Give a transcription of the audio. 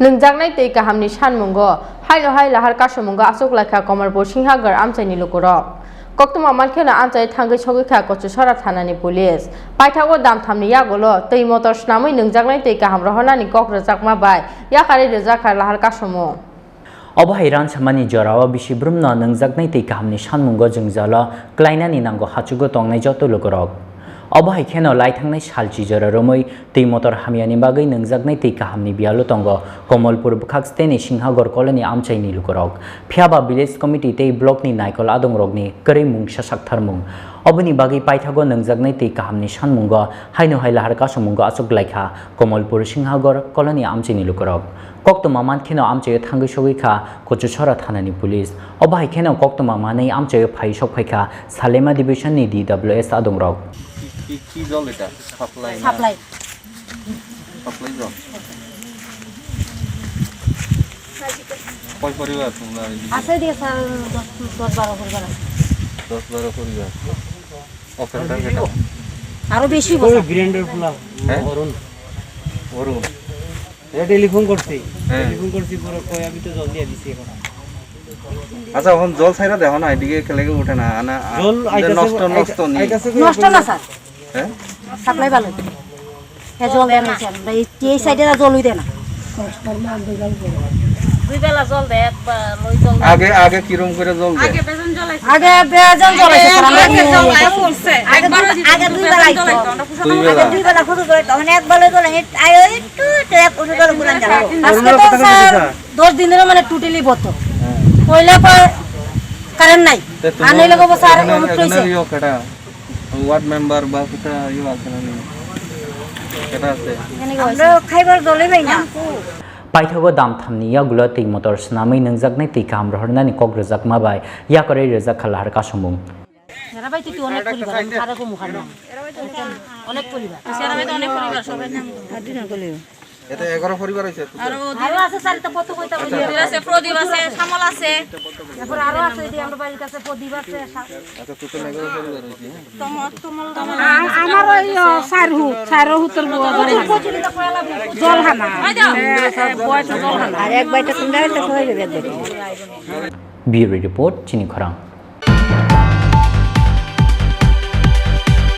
नोंजांनाय तै काहामनि सानमुंगो हायनो हाय लाहार कासमुंगो आसुक लाखा कमलपुर सिंहागर आमचाइनि लुकुरक कक्तमा मानखेना आमचाइ थांगै सगैखा कचुसरा थानानि पुलिस पाइथागो दामथामनि यागोलो तै मटर स्नामै नोंजांनाय तै काहाम रहनानि कक रजाकमा बाय याखारि रजाखा लाहार कासमु अबहायरान सामानि जरावा बिसिब्रुमना नोंजागनाय तै काहामनि सानमुंगो जोंजाला क्लाइनानि नांगो हाचुगो तंनाय जतो लुकुरक अबहाय खेनो लाइथांनाय सालचि जरा रमै तै मटर हामियानि बागै नोंजागनाय तै काहामनि बियालो तंगो कमलपुर बुखाक्सतेनि सिंहागर कॉलोनी आमचाइनि लुकुरक फियाबा विलेज कमिटी तै ब्लकनि नायकल आदंरगनि करै मुंसा साक्थारमुं अबनि बागै पाइथागो नोंजागनाय तै काहामनि सानमुंगो हायनो हाय लाहार कासमुंगो आसुक लाइखा कमलपुर सिंहागर कॉलोनी आमचाइनि लुकुरक कक्तमा मानखेनो आमचाइ थांगै सगैखा कचुसरा थानानि पुलिस अबहाय खेनो कक्तमा मानै आमचाइ फाइ सफाइखा सालेमा डिविजननि DWS आदंरग কি জল এটা সাপ্লাই সাপ্লাই জল কয় পরিবার তোমরা আছে দিয়ে স্যার 10-12 পরিবার আছে 10-12 পরিবার অপারেটর কেটা আরো বেশি বছর গ্রাইন্ডার ফুলা অরুণ এ টেলিফোন করছি পুরো কই আমি তো জল দিয়ে দিছি এখন আচ্ছা এখন জল ছাইরা দেখো না এদিকে কেলেগে ওঠে না না জল নষ্ট নি নষ্ট না স্যার হ্যাঁ সাপ্লাই ভালো এ জল দেন না স্যার এই সাইডে জল হইতে না দুই বেলা জল দেয় একবার লই জল আগে কিরম করে জল দেয় আগে বেজন জল আছে স্যার আগে দুই বেলা দুই বেলা ফুটো করে তখন একবার জল আয়ো একটু ট্যাপ ওঠে জল বুলান যাবে আজকে তো স্যার 10 দিনের মানে টোটালি বন্ধ কইলা পর কারেন্ট নাই আনে লাগবো স্যার অমুক কইছে ওয়ার্ড মেম্বার বা কোটা ইউ আছে না কেটা আছে আমরা খাইবার জলে পাই না पाइथागो दामथामनि यागुला तै मटर स्नामै नोंजागनाय तै काहाम रहनानि कक रजाकमा बाय याकरै रजाक खालाहार कासमुं এরা ভাই তো অনেক পরিবার আর কো মুখান অনেক পরিবার এরা ভাই তো অনেক পরিবার সবাই নাম আদিনা কলিও এটা 11 পরিবার হইছে আরো আছে স্যার তো কত কইতা বলি আছে প্রদীপ আছে শামল আছে তারপর আরো আছে এদি আমরা বাড়ির কাছে প্রদীপ আছে আচ্ছা টোটাল 11 পরিবার হইছে আমার ওই সারহুতর জলহানা বয়স জলহানা আর এক বাইটা তোমরা তো হয়ে যাবে ব্যুরো রিপোর্ট চিনি খরাং।